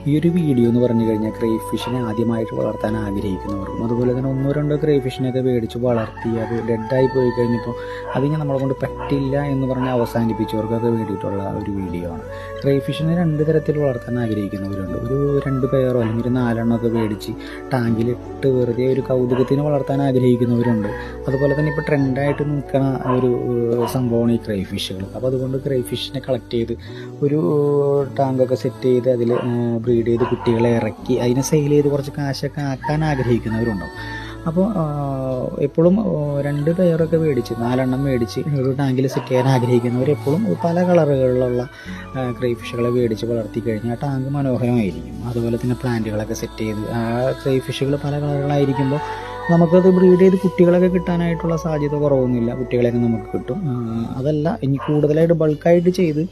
ഈ ഒരു വീഡിയോ എന്ന് പറഞ്ഞു കഴിഞ്ഞാൽ ക്രൈഫിഷിനെ ആദ്യമായിട്ട് വളർത്താൻ ആഗ്രഹിക്കുന്നവർക്കും അതുപോലെ തന്നെ ഒന്നോ രണ്ടോ ക്രൈഫിഷിനെയൊക്കെ മേടിച്ച് വളർത്തി അത് ഡെഡായി പോയി കഴിഞ്ഞപ്പോൾ അതിങ്ങനെ നമ്മളെ കൊണ്ട് പറ്റില്ല എന്ന് പറഞ്ഞ് അവസാനിപ്പിച്ചവർക്കൊക്കെ വേണ്ടിയിട്ടുള്ള ഒരു വീഡിയോ ആണ്. ക്രൈഫിഷിനെ 2 തരത്തിൽ വളർത്താൻ ആഗ്രഹിക്കുന്നവരുണ്ട്. ഒരു 2 പെയറോ അല്ലെങ്കിൽ ഒരു 4 ഒക്കെ മേടിച്ച് ടാങ്കിലിട്ട് വെറുതെ ഒരു കൗതുകത്തിന് വളർത്താൻ ആഗ്രഹിക്കുന്നവരുണ്ട്. അതുപോലെ തന്നെ ഇപ്പോൾ ട്രെൻഡായിട്ട് നിൽക്കുന്ന ഒരു സംഭവമാണ് ഈ ക്രൈഫിഷുകൾ. അപ്പോൾ അതുകൊണ്ട് ക്രൈഫിഷിനെ കളക്ട് ചെയ്ത് ഒരു ടാങ്കൊക്കെ സെറ്റ് ചെയ്ത് അതിൽ ബ്രീഡ് ചെയ്ത് കുട്ടികളെ ഇറക്കി അതിനെ സെയിൽ ചെയ്ത് കുറച്ച് കാശൊക്കെ ആക്കാൻ ആഗ്രഹിക്കുന്നവരുണ്ടാവും. അപ്പോൾ എപ്പോഴും 2 പെയറൊക്കെ മേടിച്ച് 4 മേടിച്ച് ഒരു ടാങ്കിൽ സെറ്റ് ചെയ്യാൻ ആഗ്രഹിക്കുന്നവർ എപ്പോഴും പല കളറുകളിലുള്ള ക്രൈഫിഷുകളെ മേടിച്ച് വളർത്തി കഴിഞ്ഞാൽ ടാങ്ക് മനോഹരമായിരിക്കും. അതുപോലെ തന്നെ പ്ലാന്റുകളൊക്കെ സെറ്റ് ചെയ്ത് ആ ക്രൈഫിഷുകൾ പല കളറുകളായിരിക്കുമ്പോൾ നമുക്കത് ബ്രീഡ് ചെയ്ത് കുട്ടികളൊക്കെ കിട്ടാനായിട്ടുള്ള സാധ്യത കുറവൊന്നുമില്ല. കുട്ടികളെയൊക്കെ നമുക്ക് കിട്ടും. അതല്ല ഇനി കൂടുതലായിട്ട് ബൾക്കായിട്ട് ചെയ്ത്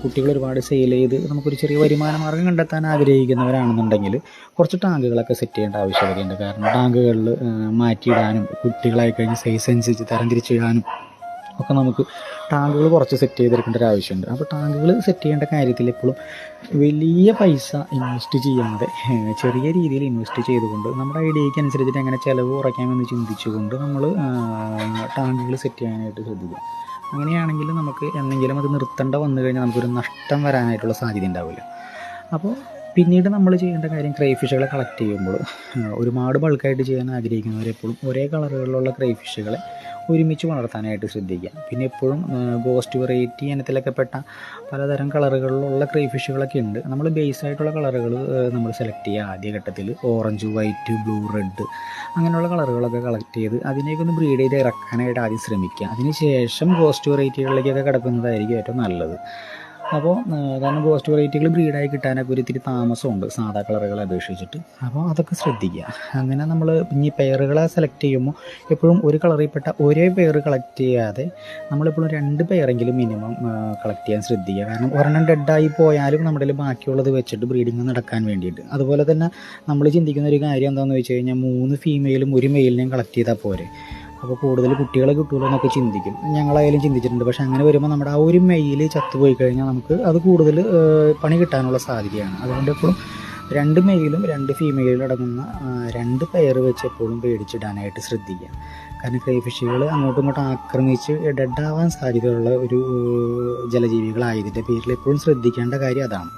കുട്ടികൾ ഒരുപാട് സെയിൽ ചെയ്ത് നമുക്കൊരു ചെറിയ വരുമാന മാർഗ്ഗം കണ്ടെത്താൻ ആഗ്രഹിക്കുന്നവരാണെന്നുണ്ടെങ്കിൽ കുറച്ച് ടാങ്കുകളൊക്കെ സെറ്റ് ചെയ്യേണ്ട ആവശ്യകതയുണ്ട്. കാരണം ടാങ്കുകളിൽ മാറ്റിയിടാനും കുട്ടികളായി കഴിഞ്ഞ് സൈസ് അനുസരിച്ച് തരംതിരിച്ചിടാനും ഒക്കെ നമുക്ക് ടാങ്കുകൾ കുറച്ച് സെറ്റ് ചെയ്തെടുക്കേണ്ട ഒരു ആവശ്യമുണ്ട്. അപ്പോൾ ടാങ്കുകൾ സെറ്റ് ചെയ്യേണ്ട കാര്യത്തിൽ എപ്പോഴും വലിയ പൈസ ഇൻവെസ്റ്റ് ചെയ്യാതെ ചെറിയ രീതിയിൽ ഇൻവെസ്റ്റ് ചെയ്തുകൊണ്ട് നമ്മുടെ ഐഡിയയ്ക്ക് അനുസരിച്ചിട്ട് എങ്ങനെ ചിലവ് കുറയ്ക്കാമെന്ന് ചിന്തിച്ചുകൊണ്ട് നമ്മൾ ടാങ്കുകൾ സെറ്റ് ചെയ്യാനായിട്ട് ശ്രദ്ധിക്കുക. അങ്ങനെയാണെങ്കിൽ നമുക്ക് എന്തെങ്കിലും അത് നിർത്തേണ്ട വന്നു കഴിഞ്ഞാൽ നമുക്കൊരു നഷ്ടം വരാനായിട്ടുള്ള സാധ്യത ഉണ്ടാവില്ല. അപ്പോൾ പിന്നീട് നമ്മൾ ചെയ്യേണ്ട കാര്യം ക്രൈഫിഷുകളെ കളക്ട് ചെയ്യുമ്പോൾ ഒരുപാട് ബൾക്കായിട്ട് ചെയ്യാൻ ആഗ്രഹിക്കുന്നവരെപ്പോഴും ഒരേ കളറുകളിലുള്ള ക്രൈഫിഷുകളെ ഒരുമിച്ച് വളർത്താനായിട്ട് ശ്രദ്ധിക്കുക. പിന്നെ എപ്പോഴും ഗോസ്റ്റ് വെറൈറ്റി ഇനത്തിലൊക്കെ പെട്ട പലതരം കളറുകളിലുള്ള ക്രൈഫിഷുകളൊക്കെ ഉണ്ട്. നമ്മൾ ബേസായിട്ടുള്ള കളറുകൾ നമ്മൾ സെലക്ട് ചെയ്യുക. ആദ്യഘട്ടത്തിൽ ഓറഞ്ച്, വൈറ്റ്, ബ്ലൂ, റെഡ് അങ്ങനെയുള്ള കളറുകളൊക്കെ കളക്ട് ചെയ്ത് അതിനെയൊക്കെ ഒന്ന് ബ്രീഡ് ചെയ്ത് ഇറക്കാനായിട്ട് ആദ്യം ശ്രമിക്കുക. അതിന് ശേഷം ഗോസ്റ്റ് വെറൈറ്റികളിലേക്കൊക്കെ കിടക്കുന്നതായിരിക്കും ഏറ്റവും നല്ലത്. അപ്പോൾ കാരണം ഗോസ്റ്റ് വെറൈറ്റികൾ ബ്രീഡായി കിട്ടാനൊക്കെ ഒരിത്തിരി താമസമുണ്ട് സാധാ കളറുകളെ അപേക്ഷിച്ചിട്ട്. അപ്പോൾ അതൊക്കെ ശ്രദ്ധിക്കുക. അങ്ങനെ നമ്മൾ ഇനി പെയറുകളെ സെലക്ട് ചെയ്യുമ്പോൾ എപ്പോഴും ഒരു കളറിൽപ്പെട്ട ഒരേ പെയർ കളക്ട് ചെയ്യാതെ നമ്മളെപ്പോഴും 2 പെയറെങ്കിലും മിനിമം കളക്ട് ചെയ്യാൻ ശ്രദ്ധിക്കുക. കാരണം ഒരെണ്ണം ഡെഡായി പോയാലും നമ്മുടെ കയ്യിൽ ബാക്കിയുള്ളത് വെച്ചിട്ട് ബ്രീഡിങ് നടക്കാൻ വേണ്ടിയിട്ട്. അതുപോലെ തന്നെ നമ്മൾ ചിന്തിക്കുന്ന ഒരു കാര്യം എന്താണെന്ന് വെച്ച് കഴിഞ്ഞാൽ 3 ഫീമെയിലും 1 മെയിലിനെയും കളക്ട് ചെയ്താൽ പോരെ, അപ്പോൾ കൂടുതൽ കുട്ടികളെ കിട്ടുമല്ലോ എന്നൊക്കെ ചിന്തിക്കും. ഞങ്ങളായാലും ചിന്തിച്ചിട്ടുണ്ട്. പക്ഷേ അങ്ങനെ വരുമ്പോൾ നമ്മുടെ ആ ഒരു മെയിൽ ചത്തുപോയി കഴിഞ്ഞാൽ നമുക്ക് അത് കൂടുതൽ പണി കിട്ടാനുള്ള സാധ്യതയാണ്. അതുകൊണ്ട് എപ്പോഴും 2 മെയിലും 2 ഫീമെയിലും അടങ്ങുന്ന 2 പെയർ വെച്ച് എപ്പോഴും പേടിച്ചിടാനായിട്ട് ശ്രദ്ധിക്കുക. കാരണം ക്രൈഫിഷുകൾ അങ്ങോട്ടും ഇങ്ങോട്ടും ആക്രമിച്ച് ഡെഡാവാൻ സാധ്യതയുള്ള ഒരു ജലജീവികളായതിൻ്റെ പേരിൽ എപ്പോഴും ശ്രദ്ധിക്കേണ്ട കാര്യം അതാണ്.